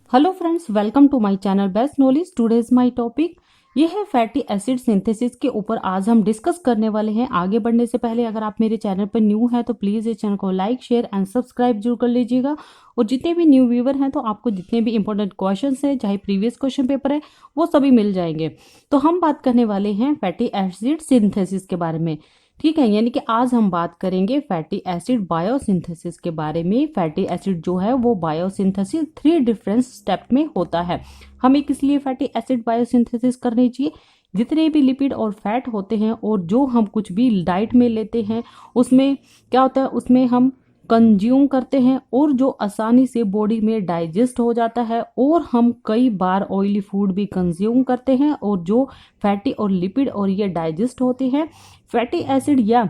Hello friends, welcome to my channel best knowledge. Today's my topic ये है fatty acid synthesis के ऊपर आज हम डिस्कस करने वाले हैं। आगे बढ़ने से पहले अगर आप मेरे चैनल पर न्यू हैं तो प्लीज़ इस चैनल को लाइक शेयर एंड सब्सक्राइब जरूर कर लीजिएगा। और जितने भी न्यू व्यूवर हैं तो आपको जितने भी इंपॉर्टेंट क्वेश्चंस हैं, चाहे प्रीवियस क्वेश्चन पेपर है, वो सभी मिल जाएंगे। तो हम बात करने वाले हैं फैटी एसिड सिंथेसिस के बारे में। ठीक है, यानी कि आज हम बात करेंगे फैटी एसिड बायोसिंथेसिस के बारे में। फैटी एसिड जो है वो बायोसिंथेसिस 3 डिफरेंट स्टेप में होता है। हमें किस लिए फैटी एसिड बायोसिंथेसिस करनी चाहिए? जितने भी लिपिड और फैट होते हैं और जो हम कुछ भी डाइट में लेते हैं उसमें क्या होता है, उसमें हम कंज्यूम करते हैं और जो आसानी से बॉडी में डाइजेस्ट हो जाता है। और हम कई बार ऑयली फूड भी कंज्यूम करते हैं और जो फैटी और लिपिड और ये डाइजेस्ट होते हैं फैटी एसिड या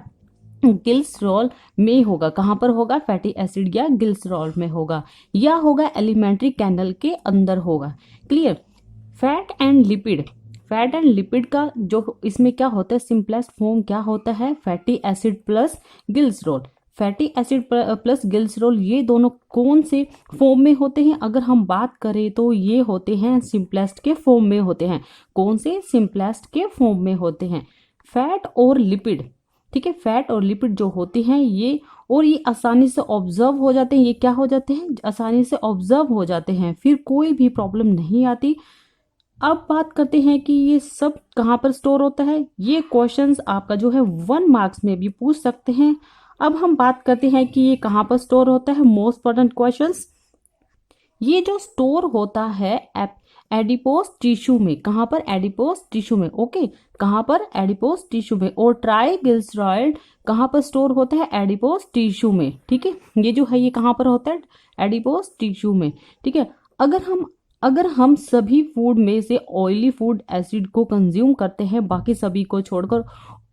ग्लिसरॉल में होगा। कहाँ पर होगा? फैटी एसिड या ग्लिसरॉल में होगा, या होगा एलिमेंट्री कैनल के अंदर होगा। क्लियर? फैट एंड लिपिड का जो इसमें क्या होता है, सिंपलेस्ट फॉर्म क्या होता है? Fatty acid plus glycerol. Fatty acid plus glycerol ये दोनों कौन से फॉर्म में होते हैं? अगर हम बात करें तो ये होते हैं सिंपलेस्ट के फॉर्म में होते हैं। कौन से? सिंपलेस्ट के फॉर्म में होते हैं फैट और लिपिड। ठीक है, फैट और लिपिड जो होते हैं ये, और ये आसानी से ऑब्जर्व हो जाते हैं। ये क्या हो जाते हैं? आसानी से ऑब्जर्व हो जाते हैं, फिर कोई भी प्रॉब्लम नहीं आती। अब बात करते हैं कि ये सब कहाँ पर स्टोर होता है। ये क्वेश्चंस आपका जो है 1 मार्क्स में भी पूछ सकते हैं। अब हम बात करते हैं कि ये कहाँ पर स्टोर होता है। मोस्ट इंपॉर्टेंट क्वेश्चंस, ये जो स्टोर होता है एडिपोस टिश्यू में। कहाँ पर? एडिपोस टिश्यू में। ओके, कहाँ पर? एडिपोस टिश्यू में। और ट्राइग्लिसराइड कहाँ पर स्टोर होता है? एडिपोस टिश्यू में। ठीक है, ये जो है ये कहाँ पर होता है? एडिपोस टिश्यू में। ठीक है, अगर हम सभी फूड में से ऑयली फूड एसिड को कंज्यूम करते हैं, बाकी सभी को छोड़कर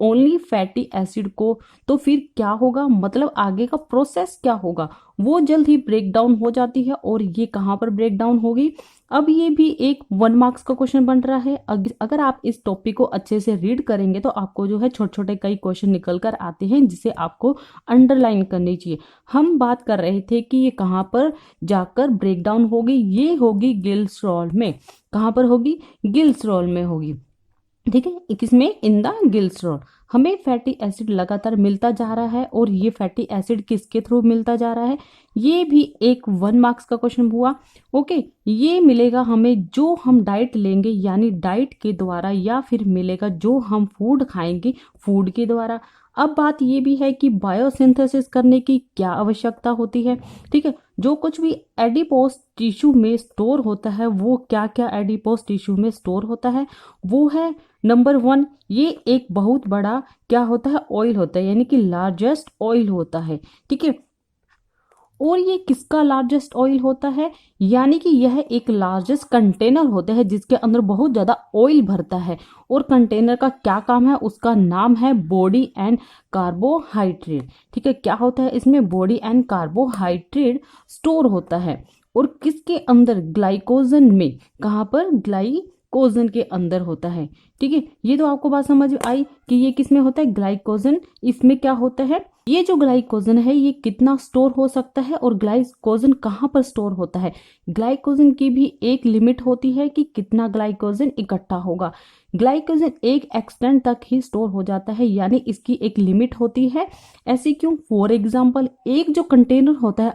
ओनली फैटी एसिड को, तो फिर क्या होगा? मतलब आगे का प्रोसेस क्या होगा? वो जल्द ही ब्रेक डाउन हो जाती है। और ये कहाँ पर ब्रेक डाउन होगी? अब ये भी एक 1 मार्क्स का क्वेश्चन बन रहा है। अगर आप इस टॉपिक को अच्छे से रीड करेंगे तो आपको जो है छोटे छोटे कई क्वेश्चन निकल कर आते हैं जिसे आपको अंडरलाइन करनी चाहिए। हम बात कर रहे थे कि ये कहाँ पर जाकर ब्रेक डाउन होगी। ये होगी ग्लिसरॉल में। कहाँ पर होगी? ग्लिसरॉल में होगी। ठीक है, किसमें? In the glycerol. हमें फैटी एसिड लगातार मिलता जा रहा है, और ये फैटी एसिड किसके थ्रू मिलता जा रहा है? ये भी एक 1 मार्क्स का क्वेश्चन हुआ। ओके, ये मिलेगा हमें जो हम डाइट लेंगे, यानी डाइट के द्वारा, या फिर मिलेगा जो हम फूड खाएंगे फूड के द्वारा। अब बात ये भी है कि बायोसिंथेसिस करने की क्या आवश्यकता होती है। ठीक है, जो कुछ भी एडिपोस टिश्यू में स्टोर होता है, वो क्या क्या एडिपोस टिश्यू में स्टोर होता है? वो है नंबर 1, ये एक बहुत बड़ा क्या होता है? ऑयल होता है, यानी कि लार्जेस्ट ऑयल होता है। ठीक है, और ये किसका लार्जेस्ट ऑयल होता है? यानी कि यह एक लार्जेस्ट कंटेनर होता है जिसके अंदर बहुत ज्यादा ऑयल भरता है। और कंटेनर का क्या काम है? उसका नाम है बॉडी एंड कार्बोहाइड्रेट। ठीक है, क्या होता है इसमें? बॉडी एंड कार्बोहाइड्रेट स्टोर होता है। और किसके अंदर? ग्लाइकोजन में। कहाँ पर? ग्लाइकोजन के अंदर होता है। ठीक है, ये तो आपको बात समझ आई कि ये किस में होता है? ग्लाइकोजन। इसमें क्या होता है? ये जो ग्लाइकोजन है ये कितना स्टोर हो सकता है, और ग्लाइकोजन कहाँ पर स्टोर होता है? ग्लाइकोजन की भी एक लिमिट होती है कि कितना ग्लाइकोजन इकट्ठा होगा। ग्लाइकोजन एक एक्सटेंट तक ही स्टोर हो जाता है, यानी इसकी एक लिमिट होती है। ऐसे क्यों? फॉर एग्जाम्पल, एक जो कंटेनर होता है,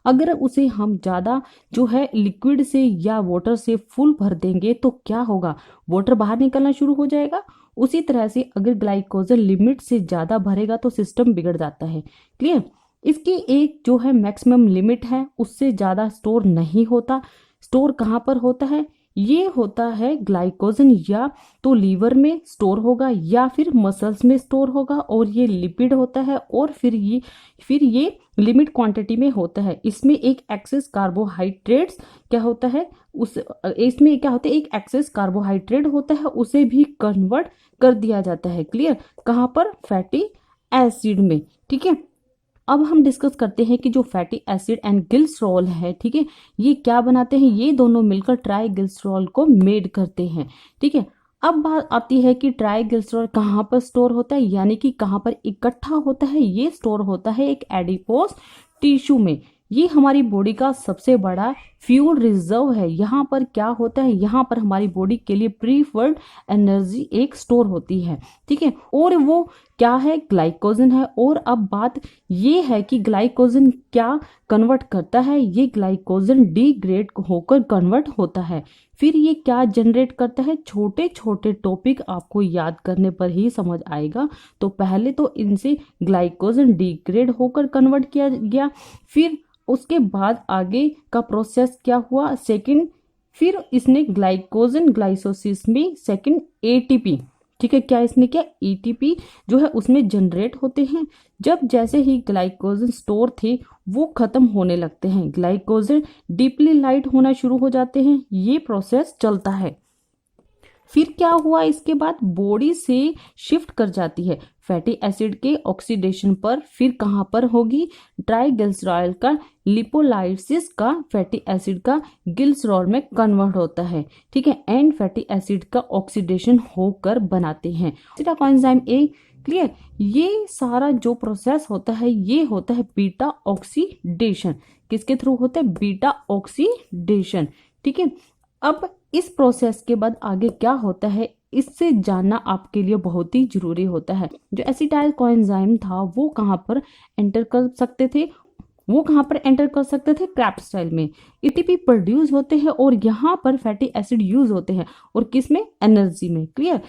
अगर उसे हम ज़्यादा जो है लिक्विड से या वाटर से फुल भर देंगे तो क्या होगा? वाटर बाहर निकलना शुरू हो जाएगा। उसी तरह से अगर ग्लाइकोजन लिमिट से ज़्यादा भरेगा तो सिस्टम बिगड़ जाता है। क्लियर? इसकी एक जो है मैक्सिमम लिमिट है, उससे ज़्यादा स्टोर नहीं होता। स्टोर कहाँ पर होता है? ये होता है ग्लाइकोजन या तो लीवर में स्टोर होगा या फिर मसल्स में स्टोर होगा, और ये लिपिड होता है। और फिर ये लिमिट क्वांटिटी में होता है। इसमें एक एक्सेस कार्बोहाइड्रेट्स क्या होता है? उस इसमें क्या होता है? एक एक्सेस कार्बोहाइड्रेट होता है, उसे भी कन्वर्ट कर दिया जाता है। क्लियर? कहाँ पर? फैटी एसिड में। ठीक है, अब हम डिस्कस करते हैं कि जो फैटी एसिड एंड ग्लिसरॉल है, ठीक है, ये क्या बनाते हैं? ये दोनों मिलकर ट्राइग्लिसरॉल को मेड करते हैं। ठीक है, अब बात आती है कि ट्राइग्लिसरॉल कहाँ पर स्टोर होता है, यानी कि कहाँ पर इकट्ठा होता है? ये स्टोर होता है एक एडिपोस टिश्यू में। ये हमारी बॉडी का सबसे बड़ा फ्यूल रिजर्व है। यहाँ पर क्या होता है, यहाँ पर हमारी बॉडी के लिए प्रीफर्ड एनर्जी एक स्टोर होती है, ठीक है। और वो क्या है, ग्लाइकोजन है। और अब बात ये है कि ग्लाइकोजन क्या कन्वर्ट करता है, ये ग्लाइकोजन डिग्रेड होकर कन्वर्ट होता है। फिर ये क्या जनरेट करता है, छोटे छोटे टॉपिक आपको याद करने पर ही समझ आएगा। तो पहले तो इनसे ग्लाइकोजन डिग्रेड होकर कन्वर्ट किया गया, फिर उसके बाद आगे का प्रोसेस क्या हुआ, सेकंड, फिर इसने ग्लाइकोजन ग्लाइसोसिस में सेकंड एटीपी, ठीक है, क्या इसने क्या एटीपी जो है उसमें जनरेट होते हैं। जब जैसे ही ग्लाइकोजन स्टोर थे वो खत्म होने लगते हैं, ग्लाइकोजन डीपली लाइट होना शुरू हो जाते हैं, ये प्रोसेस चलता है। फिर क्या हुआ, इसके बाद बॉडी से शिफ्ट कर जाती है फैटी एसिड के ऑक्सीडेशन पर। फिर कहाँ पर होगी, ट्राइग्लिसराइड का लिपोलाइसिस का फैटी एसिड का ग्लिसरॉल में कन्वर्ट होता है, ठीक है। एंड फैटी एसिड का ऑक्सीडेशन होकर बनाते हैं कोएंजाइम ए। क्लियर, ये सारा जो प्रोसेस होता है ये होता है बीटा ऑक्सीडेशन। किसके थ्रू होता है, बीटा ऑक्सीडेशन, ठीक है। अब इस प्रोसेस के बाद आगे क्या होता है, इससे जानना आपके लिए बहुत ही जरूरी होता है। जो एसिटाइल कोएंजाइम था वो कहाँ पर एंटर कर सकते थे, वो कहाँ पर एंटर कर सकते थे, क्रेब्स स्टाइल में। एटीपी प्रोड्यूस होते हैं और यहाँ पर फैटी एसिड यूज होते हैं, और किस में, एनर्जी में। क्लियर,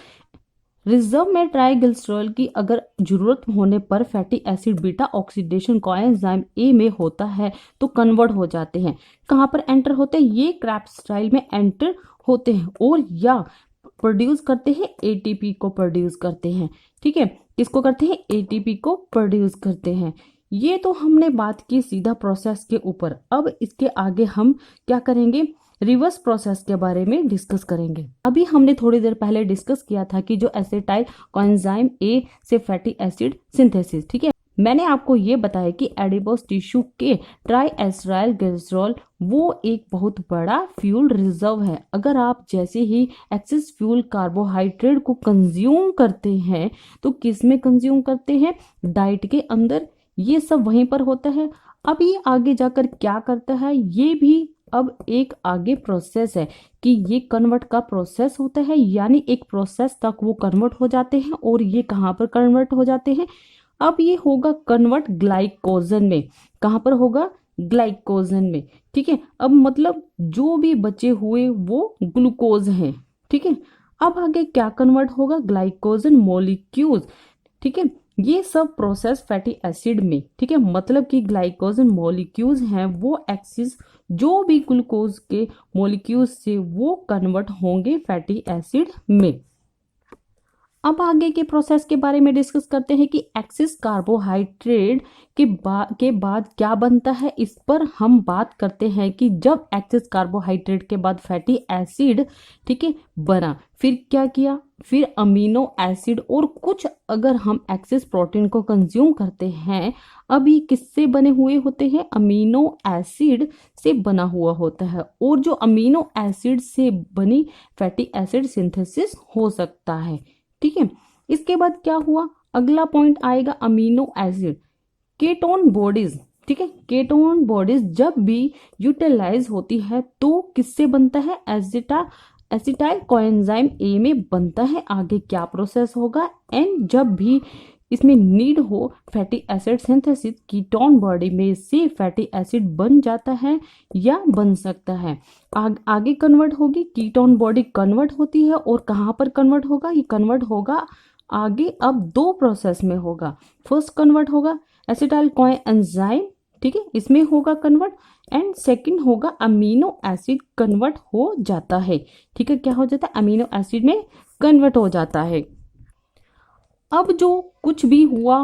रिजर्व में ट्राइग्लिसरॉल की अगर जरूरत होने पर fatty acid beta oxidation coenzyme A में होता है तो कन्वर्ट हो जाते हैं। कहाँ पर एंटर होते हैं, ये क्रेब्स स्टाइल में एंटर होते हैं, और या प्रोड्यूस करते हैं, एटीपी को प्रोड्यूस करते हैं, ठीक है। किसको करते हैं, एटीपी को प्रोड्यूस करते हैं। ये तो हमने बात की सीधा प्रोसेस के ऊपर। अब इसके आगे हम क्या करेंगे, रिवर्स प्रोसेस के बारे में डिस्कस करेंगे। अभी हमने थोड़ी देर पहले डिस्कस किया था कि जो एसिटाइल कोएंजाइम ए से फैटी एसिड सिंथेसिस, ठीक है। मैंने आपको ये बताया कि एडिपोज टिश्यू के ट्राइएस्ट्राइल ग्लिसरॉल वो एक बहुत बड़ा फ्यूल रिजर्व है। अगर आप जैसे ही एक्सेस फ्यूल कार्बोहाइड्रेट को कंज्यूम करते हैं तो किस में कंज्यूम करते हैं, डाइट के अंदर, ये सब वहीं पर होता है। अब ये आगे जाकर क्या करता है, ये भी अब एक आगे प्रोसेस है कि ये कन्वर्ट का प्रोसेस होता है, यानी एक प्रोसेस तक वो कन्वर्ट हो जाते हैं। और ये कहाँ पर कन्वर्ट हो जाते हैं, अब ये होगा कन्वर्ट ग्लाइकोजन में। कहाँ पर होगा, ग्लाइकोजन में, ठीक है। अब मतलब जो भी बचे हुए वो ग्लूकोज हैं, ठीक है। अब आगे क्या कन्वर्ट होगा, ग्लाइकोजन मॉलिक्यूल्स, ठीक है। ये सब प्रोसेस फैटी एसिड में, ठीक है। मतलब कि ग्लाइकोजन मॉलिक्यूल्स हैं वो एक्सिस जो भी ग्लूकोज के मॉलिक्यूल्स से वो कन्वर्ट होंगे फैटी एसिड में। अब आगे के प्रोसेस के बारे में डिस्कस करते हैं कि एक्सिस कार्बोहाइड्रेट के बाद क्या बनता है। इस पर हम बात करते हैं कि जब एक्सिस कार्बोहाइड्रेट के बाद फैटी एसिड, ठीक है, बना, फिर क्या किया, फिर अमीनो एसिड और कुछ अगर हम एक्सिस प्रोटीन को कंज्यूम करते हैं, अब ये किससे बने हुए होते हैं, अमीनो एसिड से बना हुआ होता है। और जो अमीनो एसिड से बनी फैटी एसिड सिंथेसिस हो सकता है, ठीक है। इसके बाद क्या हुआ, अगला पॉइंट आएगा अमीनो एसिड केटोन बॉडीज, ठीक है। केटोन बॉडीज जब भी यूटिलाइज होती है तो किससे बनता है, एसिटाइल कोएंजाइम ए में बनता है। आगे क्या प्रोसेस होगा, एंड जब भी इसमें नीड हो fatty acid synthesis, ketone body में से फैटी एसिड बन जाता है या बन सकता है। आगे कन्वर्ट होगी, कीटोन बॉडी कन्वर्ट होती है, और कहाँ पर कन्वर्ट होगा, ये कन्वर्ट होगा आगे अब दो प्रोसेस में होगा। फर्स्ट कन्वर्ट होगा एसिटाइल कोएंजाइम, ठीक है, इसमें होगा कन्वर्ट, एंड सेकंड होगा अमीनो एसिड कन्वर्ट हो जाता है, ठीक है। क्या हो जाता है, अमीनो एसिड में कन्वर्ट हो जाता है। अब जो कुछ भी हुआ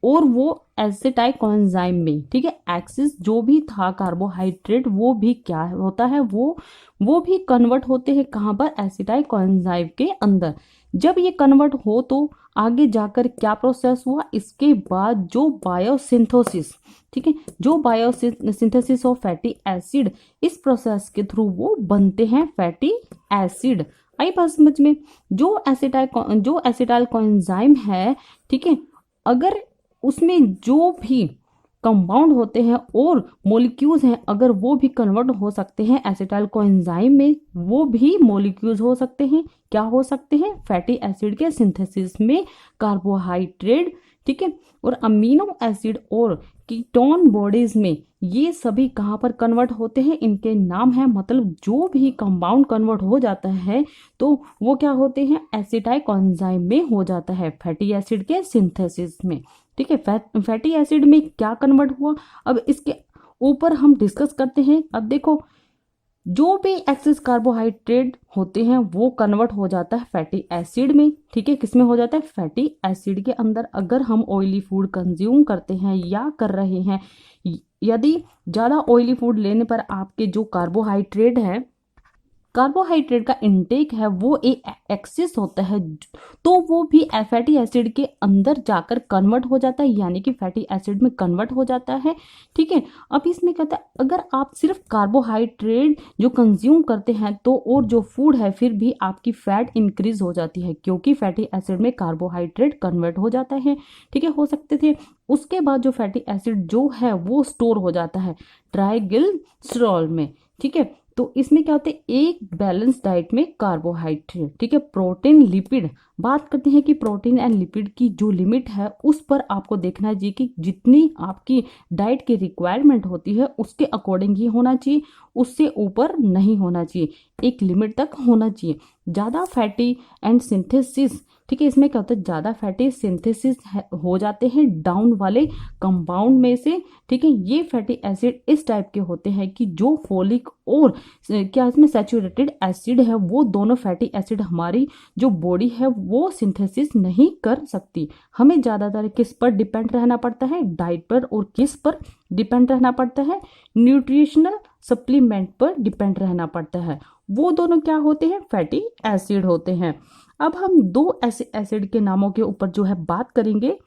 और वो एसिटाइल कोएंजाइम में, ठीक है, एक्सिस जो भी था कार्बोहाइड्रेट वो भी क्या होता है, वो भी कन्वर्ट होते हैं कहाँ पर, एसिटाइल कोएंजाइम के अंदर। जब ये कन्वर्ट हो तो आगे जाकर क्या प्रोसेस हुआ, इसके बाद जो बायोसिंथेसिस, ठीक है, जो बायोसिंथेसिस ऑफ फैटी एसिड, इस प्रोसेस के थ्रू वो बनते हैं फैटी एसिड। आई बात समझ में, जो एसिटाइल कोएंजाइम है, ठीक है, अगर उसमें जो भी कंपाउंड होते हैं और मॉलिक्यूल्स हैं, अगर वो भी कन्वर्ट हो सकते हैं एसिटाइल कोएंजाइम में, वो भी मॉलिक्यूल्स हो सकते हैं। क्या हो सकते हैं? फैटी एसिड के सिंथेसिस में कार्बोहाइड्रेट, ठीक है, और अमीनो एसिड और कीटोन बॉडीज में, ये सभी कहाँ पर कन्वर्ट होते हैं? इनके नाम है, मतलब जो भी कंपाउंड कन्वर्ट हो जाता है तो वो क्या होते हैं? एसिटाइल कोएंजाइम में हो जाता है, फैटी एसिड के सिंथेसिस में। ठीक है, फैटी एसिड में क्या कन्वर्ट हुआ, अब इसके ऊपर हम डिस्कस करते हैं। अब देखो, जो भी एक्सेस कार्बोहाइड्रेट होते हैं वो कन्वर्ट हो जाता है फैटी एसिड में। ठीक है, किसमें हो जाता है? फैटी एसिड के अंदर। अगर हम ऑयली फूड कंज्यूम करते हैं या कर रहे हैं, यदि ज़्यादा ऑयली फूड लेने पर आपके जो कार्बोहाइड्रेट का इनटेक है वो एक एक्सेस होता है, तो वो भी फैटी एसिड के अंदर जाकर कन्वर्ट हो जाता है, यानी कि फैटी एसिड में कन्वर्ट हो जाता है। ठीक है, अब इसमें कहता है अगर आप सिर्फ कार्बोहाइड्रेट जो कंज्यूम करते हैं तो और जो फूड है फिर भी आपकी फैट इंक्रीज हो जाती है, क्योंकि फैटी एसिड में कार्बोहाइड्रेट कन्वर्ट हो जाता है। ठीक है, हो सकते थे। उसके बाद जो फैटी एसिड जो है वो स्टोर हो जाता है ट्राइग्लिसरॉल में। ठीक है, तो इसमें क्या होता है? एक बैलेंस डाइट में कार्बोहाइड्रेट, ठीक है, प्रोटीन लिपिड। बात करते हैं कि प्रोटीन एंड लिपिड की जो लिमिट है उस पर आपको देखना चाहिए कि जितनी आपकी डाइट की रिक्वायरमेंट होती है उसके अकॉर्डिंग ही होना चाहिए, उससे ऊपर नहीं होना चाहिए, एक लिमिट तक होना चाहिए। ज़्यादा फैटी एंड सिंथेसिस, ठीक है, इसमें क्या होता है? ज़्यादा फैटी सिंथेसिस हो जाते हैं डाउन वाले कंपाउंड में से। ठीक है, ये फैटी एसिड इस टाइप के होते हैं कि जो फोलिक और क्या इसमें सैचुरेटेड एसिड है, वो दोनों फैटी एसिड हमारी जो बॉडी है वो सिंथेसिस नहीं कर सकती। हमें ज़्यादातर किस पर डिपेंड रहना पड़ता है? डाइट पर। और किस पर डिपेंड रहना पड़ता है? न्यूट्रिशनल सप्लीमेंट पर डिपेंड रहना पड़ता है। वो दोनों क्या होते हैं? फैटी एसिड होते हैं। अब हम दो ऐसे एसिड के नामों के ऊपर जो है बात करेंगे।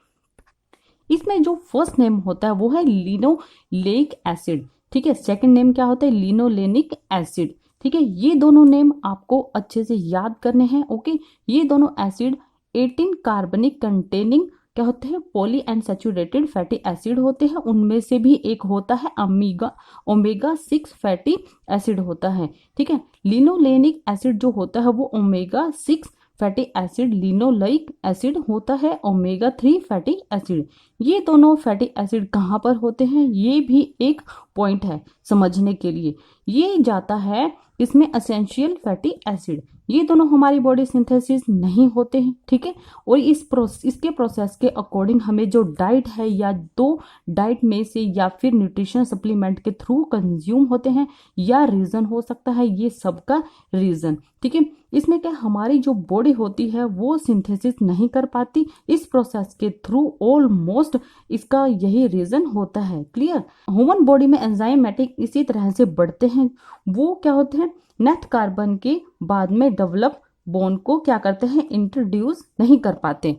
इसमें जो फर्स्ट नेम होता है वो है लिनोलेनिक एसिड। ठीक है, सेकंड नेम क्या होता है? Linolenic acid. ठीक है, ये दोनों नेम आपको अच्छे से याद करने हैं। ओके, ये दोनों एसिड 18 कार्बनिक कंटेनिंग क्या होते हैं? पॉली अनसैचुरेटेड फैटी एसिड होते हैं। उनमें से भी एक होता है ओमेगा 6 फैटी एसिड होता है। ठीक है, लिनोलेनिक एसिड जो होता है वो omega 6 fatty acid linoleic acid होता है, ओमेगा 3 फैटी एसिड। ये दोनों फैटी एसिड कहाँ पर होते हैं? ये भी एक पॉइंट है समझने के लिए। ये जाता है इसमें एसेंशियल फैटी एसिड। ये दोनों हमारी बॉडी सिंथेसिस नहीं होते हैं। ठीक है, और इसके प्रोसेस के अकॉर्डिंग हमें जो डाइट है या दो डाइट में से या फिर न्यूट्रिशन सप्लीमेंट के थ्रू कंज्यूम होते हैं, या रीजन हो सकता है ये सबका रीजन। ठीक है, इसमें क्या हमारी जो बॉडी होती है वो सिंथेसिस नहीं कर पाती इस प्रोसेस के थ्रू, ऑलमोस्ट इसका यही रीजन होता है। क्लियर? ह्यूमन बॉडी में एंजाइमेटिक इसी तरह से बढ़ते हैं। वो क्या होते हैं? नेट कार्बन के बाद में डेवलप बॉन्ड को क्या करते हैं? इंट्रोड्यूस नहीं कर पाते।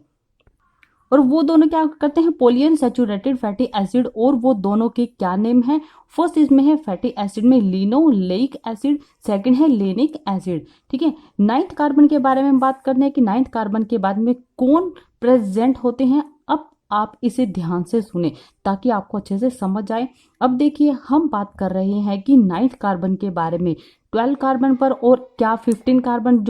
और वो दोनों क्या करते हैं? Polyunsaturated fatty acid. और वो दोनों के क्या नेम है? फर्स्ट इसमें है फैटी एसिड में लिनोलेइक एसिड, सेकंड है लेनिक एसिड। ठीक है, 9th कार्बन के बारे में बात करते हैं कि 9th कार्बन के बाद में कौन प्रेजेंट होते हैं। अब आप इसे ध्यान से सुने ताकि आपको अच्छे से समझ आए। अब देखिए, हम बात कर रहे हैं कि 9th कार्बन के बारे में। 12 कार्बन पर और क्या 15 कार्बन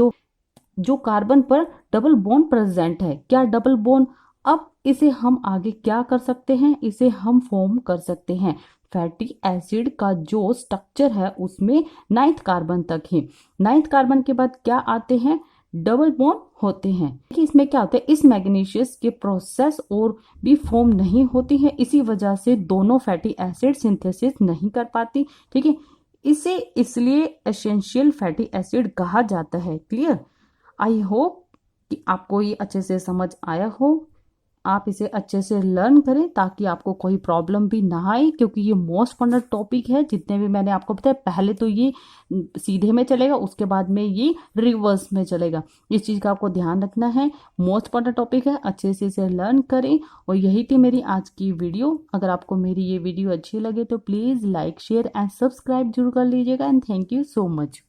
जो कार्बन पर डबल बॉन्ड प्रेजेंट है, क्या डबल बॉन्ड। अब इसे हम आगे क्या कर सकते हैं? इसे हम फॉर्म कर सकते हैं। फैटी एसिड का जो स्ट्रक्चर है उसमें 9th कार्बन तक है। 9th कार्बन के बाद क्या आते हैं? डबल बॉन्ड होते हैं। कि इसमें क्या होता है? इस मैग्नीशियस के प्रोसेस और भी फॉर्म नहीं होती है, इसी वजह से दोनों फैटी एसिड सिंथेसिस नहीं कर पाती। ठीक है, इसे इसलिए एसेंशियल फैटी एसिड कहा जाता है। क्लियर? आई होप कि आपको ये अच्छे से समझ आया हो। आप इसे अच्छे से लर्न करें ताकि आपको कोई प्रॉब्लम भी ना आए, क्योंकि ये मोस्ट इम्पोर्टेंट टॉपिक है। जितने भी मैंने आपको बताया, पहले तो ये सीधे में चलेगा, उसके बाद में ये रिवर्स में चलेगा। इस चीज़ का आपको ध्यान रखना है। मोस्ट इम्पोर्टेंट टॉपिक है, अच्छे से इसे लर्न करें। और यही थी मेरी आज की वीडियो। अगर आपको मेरी ये वीडियो अच्छी लगे तो please like, share and subscribe जरूर कर लीजिएगा। And thank you so much.